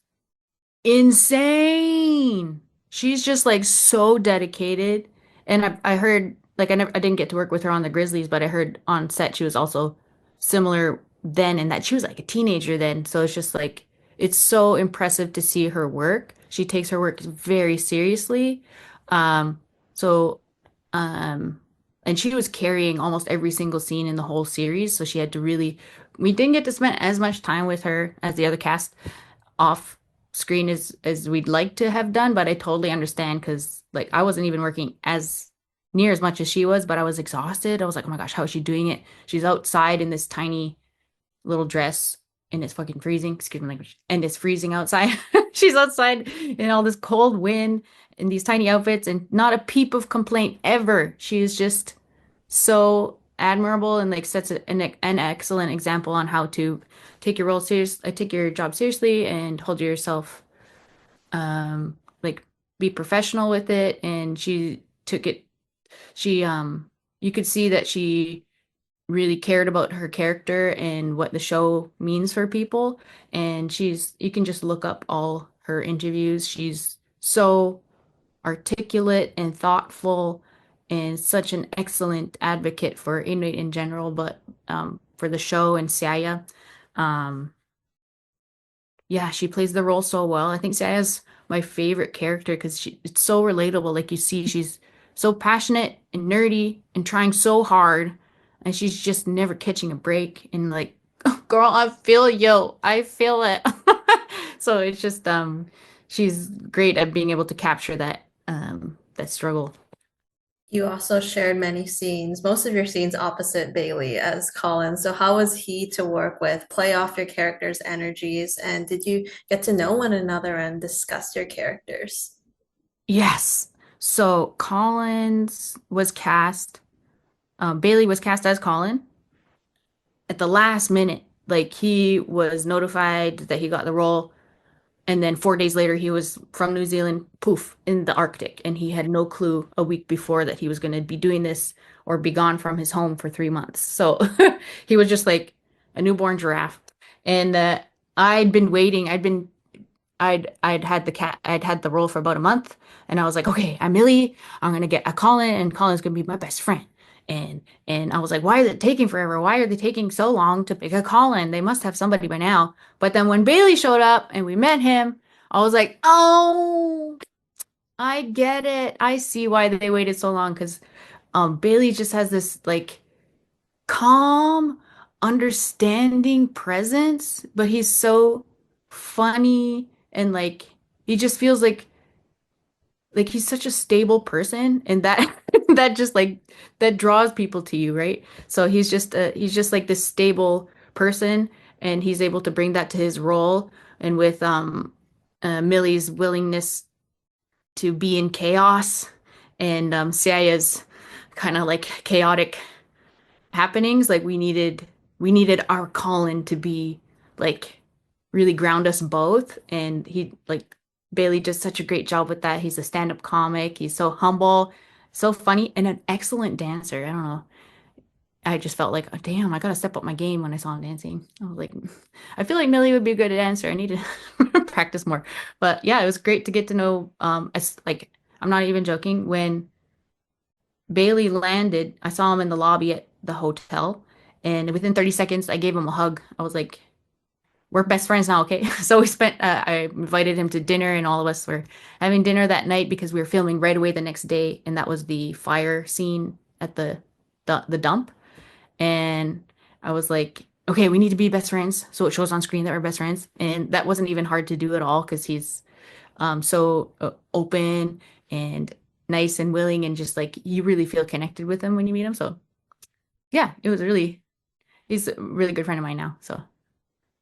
insane. She's just like so dedicated. And I heard like I didn't get to work with her on the Grizzlies, but I heard on set she was also similar then in that she was like a teenager then. So it's just like it's so impressive to see her work. She takes her work very seriously. Um so um and she was carrying almost every single scene in the whole series, so she had to really we didn't get to spend as much time with her as the other cast off screen as we'd like to have done, but I totally understand because like I wasn't even working as near as much as she was, but I was exhausted. I was like, oh my gosh, how is she doing it? She's outside in this tiny little dress and it's fucking freezing, excuse me language, and it's freezing outside. She's outside in all this cold wind in these tiny outfits and not a peep of complaint ever. She is just so admirable and like sets an excellent example on how to take your job seriously and hold yourself like be professional with it. And she took it, she you could see that she really cared about her character and what the show means for people. And you can just look up all her interviews. She's so articulate and thoughtful and such an excellent advocate for Inuit in general, but for the show and Siaya. Um, yeah, she plays the role so well. I think Siaya's my favorite character because it's so relatable. Like you see, she's so passionate and nerdy and trying so hard, and she's just never catching a break. And like, girl, I feel you. I feel it. So it's just she's great at being able to capture that struggle. You also shared many scenes, most of your scenes opposite Bailey as Colin. So how was he to work with, play off your characters' energies, and did you get to know one another and discuss your characters? Yes. So Bailey was cast as Colin at the last minute. Like he was notified that he got the role, and then 4 days later he was from New Zealand, poof, in the Arctic, and he had no clue a week before that he was going to be doing this or be gone from his home for 3 months. So he was just like a newborn giraffe. And I'd been waiting. I'd had the role for about a month, and I was like, okay, I'm Millie. I'm gonna get a Colin, and Colin's gonna be my best friend. And I was like, why is it taking forever? Why are they taking so long to pick a Colin? They must have somebody by now. But then when Bailey showed up and we met him, I was like, oh, I get it. I see why they waited so long because Bailey just has this like calm, understanding presence, but he's so funny and like he just feels like he's such a stable person and that that just like that draws people to you, right? So he's just like this stable person and he's able to bring that to his role and with Millie's willingness to be in chaos and Siaja's kind of like chaotic happenings. Like we needed our Colin to be like really ground us both. And he like Bailey does such a great job with that. He's a stand-up comic. He's so humble, so funny, and an excellent dancer. I don't know. I just felt like, oh, damn, I gotta step up my game when I saw him dancing. I was like, I feel like Millie would be a good dancer. I need to practice more. But yeah, it was great to get to know as like I'm not even joking. When Bailey landed, I saw him in the lobby at the hotel, and within 30 seconds, I gave him a hug. I was like, "We're best friends now, okay?" So I invited him to dinner, and all of us were having dinner that night because we were filming right away the next day, and that was the fire scene at the dump. And I was like, "Okay, we need to be best friends," so it shows on screen that we're best friends, and that wasn't even hard to do at all because he's so open and nice and willing and just like you really feel connected with him when you meet him. So yeah, it was really he's a really good friend of mine now. So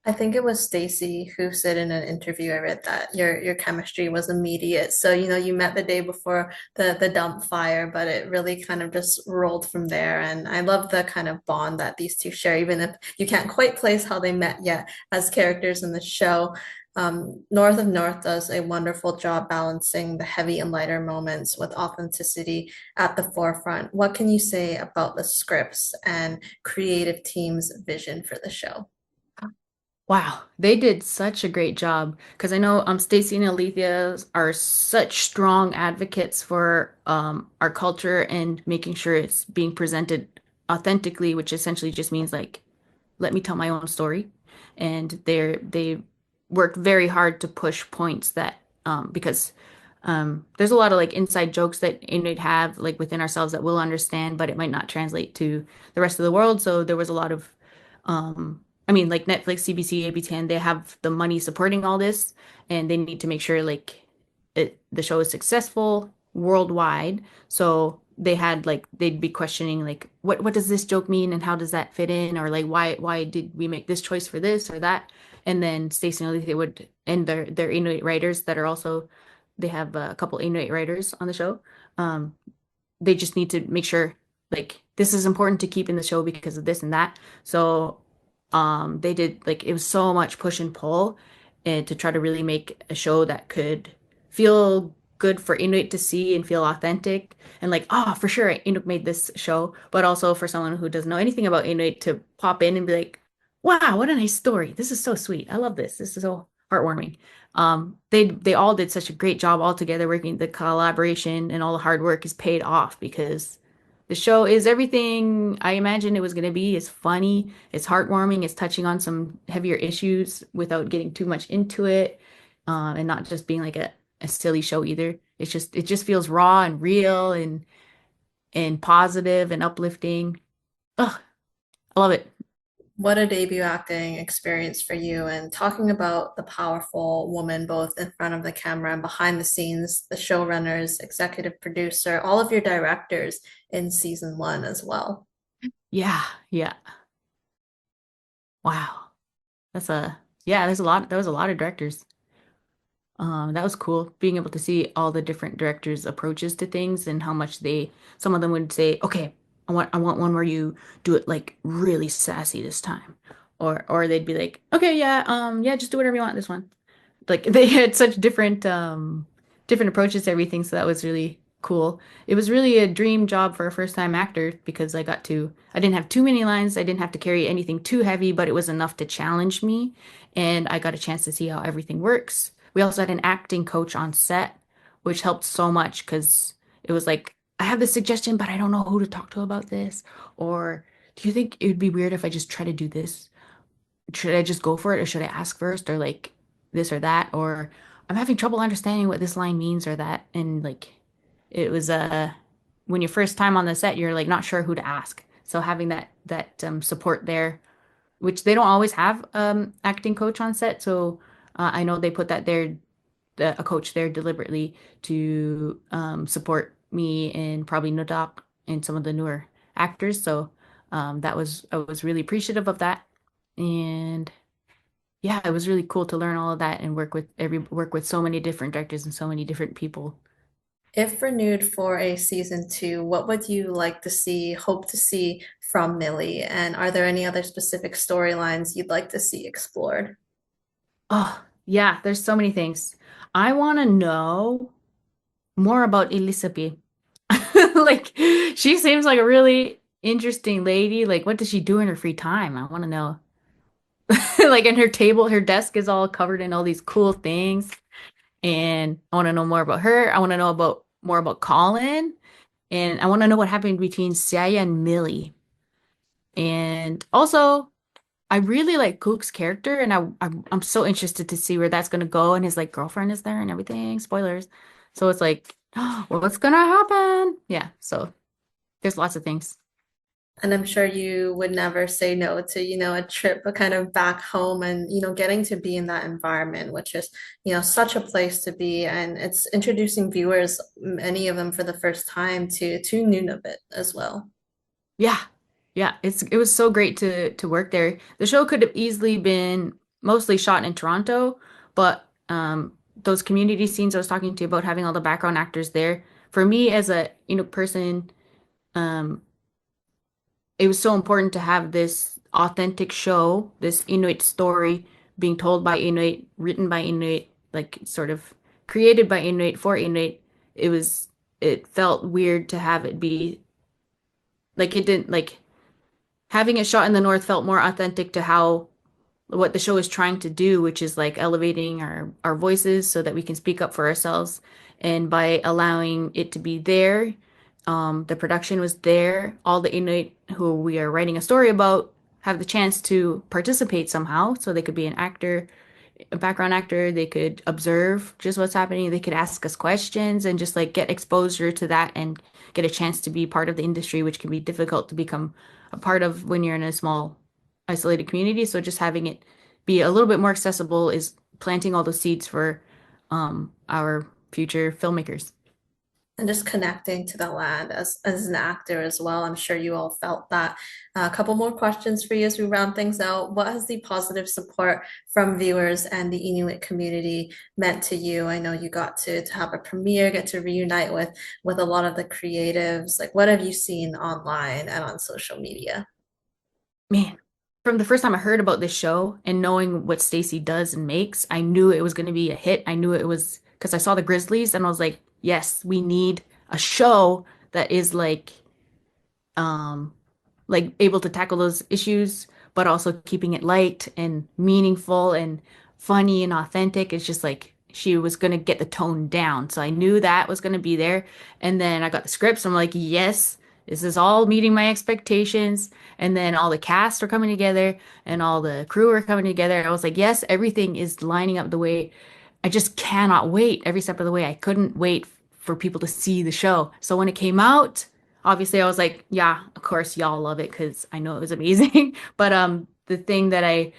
I think it was Stacy who said in an interview I read that your chemistry was immediate. So, you know, you met the day before the dump fire, but it really kind of just rolled from there. And I love the kind of bond that these two share, even if you can't quite place how they met yet as characters in the show. North of North does a wonderful job balancing the heavy and lighter moments with authenticity at the forefront. What can you say about the scripts and creative team's vision for the show? wow, they did such a great job because I know Stacy and Alethea are such strong advocates for our culture and making sure it's being presented authentically, which essentially just means like let me tell my own story. And they work very hard to push points that because there's a lot of like inside jokes that Inuit have like within ourselves that we'll understand, but it might not translate to the rest of the world. So there was a lot of I mean like Netflix, CBC, APTN, they have the money supporting all this and they need to make sure like the show is successful worldwide. So they had like they'd be questioning like what does this joke mean and how does that fit in or like why did we make this choice for this or that? And then Stacey and Elise they would and their Inuit writers that are also they have a couple Inuit writers on the show. Um, they just need to make sure like this is important to keep in the show because of this and that. So they did like it was so much push and pull and to try to really make a show that could feel good for Inuit to see and feel authentic and like oh for sure Inuk made this show but also for someone who doesn't know anything about Inuit to pop in and be like wow what a nice story, this is so sweet, I love this is so heartwarming. They all did such a great job all together working. The collaboration and all the hard work is paid off because the show is everything I imagined it was going to be. It's funny, it's heartwarming, it's touching on some heavier issues without getting too much into it, and not just being like a silly show either. It just feels raw and real and positive and uplifting. Ugh, I love it. What a debut acting experience for you. And talking about the powerful woman, both in front of the camera and behind the scenes, the showrunners, executive producer, all of your directors in season one as well. Yeah, yeah. Wow. That's a yeah, there's a lot there was a lot of directors. That was cool being able to see all the different directors' approaches to things and how much some of them would say, okay, I want one where you do it like really sassy this time. Or they'd be like, okay, yeah, yeah, just do whatever you want this one. Like they had such different approaches to everything, so that was really cool. It was really a dream job for a first time actor because I didn't have too many lines, I didn't have to carry anything too heavy, but it was enough to challenge me, and I got a chance to see how everything works. We also had an acting coach on set, which helped so much because it was like I have this suggestion, but I don't know who to talk to about this. Or do you think it would be weird if I just try to do this? Should I just go for it or should I ask first or like this or that? Or I'm having trouble understanding what this line means or that. And like it was when you're first time on the set, you're like not sure who to ask. So having that support there, which they don't always have acting coach on set. So I know they put that there, a coach there deliberately to support me and probably Nodok and some of the newer actors. So that was I was really appreciative of that. And yeah, it was really cool to learn all of that and work with so many different directors and so many different people. If renewed for a season two, what would you like to see, hope to see from Millie? And are there any other specific storylines you'd like to see explored? Oh, yeah, there's so many things. I want to know more about Elizabeth. Like, she seems like a really interesting lady. Like, what does she do in her free time? I want to know. Like, in her table, her desk is all covered in all these cool things. And I want to know more about her. I want to know about more about Colin. And I want to know what happened between Siaja and Millie. And also, I really like Cook's character, and I'm so interested to see where that's gonna go. And his like girlfriend is there and everything. Spoilers. So it's like, oh, what's gonna happen? Yeah. So there's lots of things. And I'm sure you would never say no to, a trip, a kind of back home and, getting to be in that environment, which is, such a place to be. And it's introducing viewers, many of them for the first time to Nunavut as well. Yeah. Yeah. It was so great to work there. The show could have easily been mostly shot in Toronto, but those community scenes I was talking to you about having all the background actors there. For me as a Inuk person, um, it was so important to have this authentic show, this Inuit story being told by Inuit, written by Inuit, like sort of created by Inuit for Inuit. It was, it felt weird to have it be like it didn't like having it shot in the North felt more authentic to how what the show is trying to do, which is like elevating our voices so that we can speak up for ourselves. And by allowing it to be there, the production was there. All the Inuit who we are writing a story about have the chance to participate somehow. So they could be an actor, a background actor, they could observe just what's happening, they could ask us questions and just like get exposure to that and get a chance to be part of the industry, which can be difficult to become a part of when you're in a small, isolated community. So just having it be a little bit more accessible is planting all those seeds for our future filmmakers. And just connecting to the land as an actor as well. I'm sure you all felt that. A couple more questions for you as we round things out. What has the positive support from viewers and the Inuit community meant to you? I know you got to have a premiere, get to reunite with a lot of the creatives. Like, what have you seen online and on social media? Man, from the first time I heard about this show and knowing what Stacey does and makes, I knew it was going to be a hit. I knew it was because I saw the Grizzlies and I was like, yes, we need a show that is um like able to tackle those issues, but also keeping it light and meaningful and funny and authentic. It's just like she was gonna get the tone down. So I knew that was gonna be there. And then I got the scripts. I'm like, yes, this is all meeting my expectations. And then all the cast are coming together and all the crew are coming together. I was like, yes, everything is lining up the way I just cannot wait every step of the way. I couldn't wait for people to see the show. So when it came out, obviously I was like, yeah, of course y'all love it because I know it was amazing. But the thing that I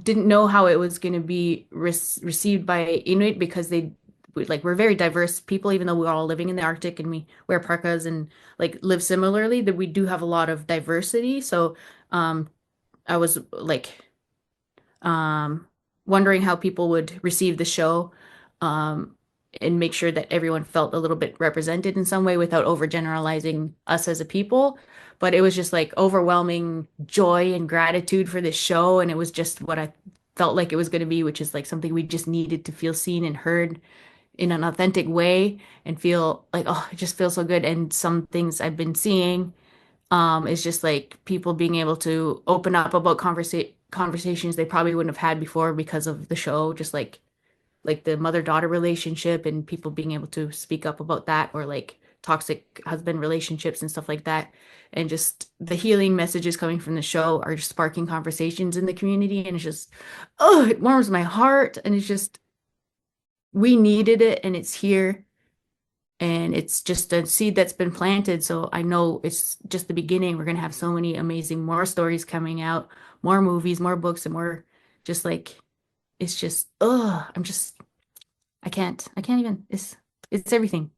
didn't know how it was going to be received by Inuit because we're very diverse people, even though we're all living in the Arctic and we wear parkas and like live similarly, that we do have a lot of diversity. So um I was like um, wondering how people would receive the show, um, and make sure that everyone felt a little bit represented in some way without overgeneralizing us as a people. But it was just like overwhelming joy and gratitude for this show, and it was just what I felt like it was going to be, which is like something we just needed to feel seen and heard in an authentic way and feel like, oh, it just feels so good. And some things I've been seeing is just like people being able to open up about conversations they probably wouldn't have had before because of the show. Just like like the mother-daughter relationship and people being able to speak up about that, or like toxic husband relationships and stuff like that. And just the healing messages coming from the show are just sparking conversations in the community. And it's just, oh, it warms my heart. And it's just, we needed it and it's here. And it's just a seed that's been planted. So I know it's just the beginning. We're going to have so many amazing more stories coming out, more movies, more books, and more just like, it's just, oh, I can't even, it's everything.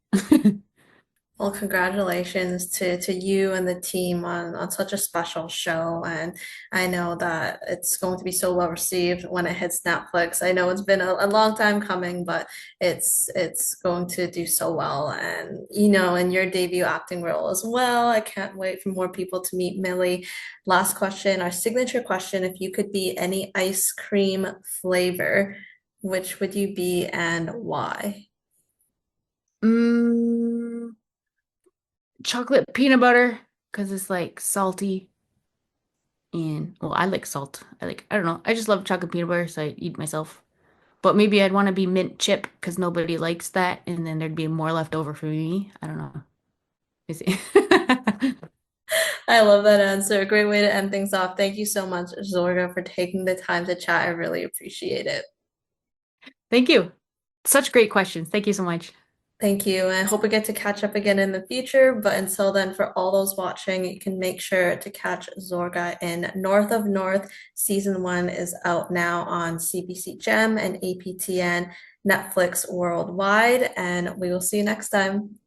Well, congratulations to you and the team on such a special show. And I know that it's going to be so well received when it hits Netflix. I know it's been a long time coming, but it's going to do so well. And in your debut acting role as well. I can't wait for more people to meet Millie. Last question, our signature question, if you could be any ice cream flavor, which would you be and why? Mm, chocolate peanut butter, because it's like salty. And well, I like salt. I don't know. I just love chocolate peanut butter, so I eat myself. But maybe I'd want to be mint chip because nobody likes that, and then there'd be more left over for me. I don't know. Is it? I love that answer. Great way to end things off. Thank you so much, Zorga, for taking the time to chat. I really appreciate it. Thank you. Such great questions. Thank you so much. Thank you. I hope we get to catch up again in the future. But until then, for all those watching, you can make sure to catch Zorga in North of North. Season 1 is out now on CBC Gem and APTN Netflix worldwide. And we will see you next time.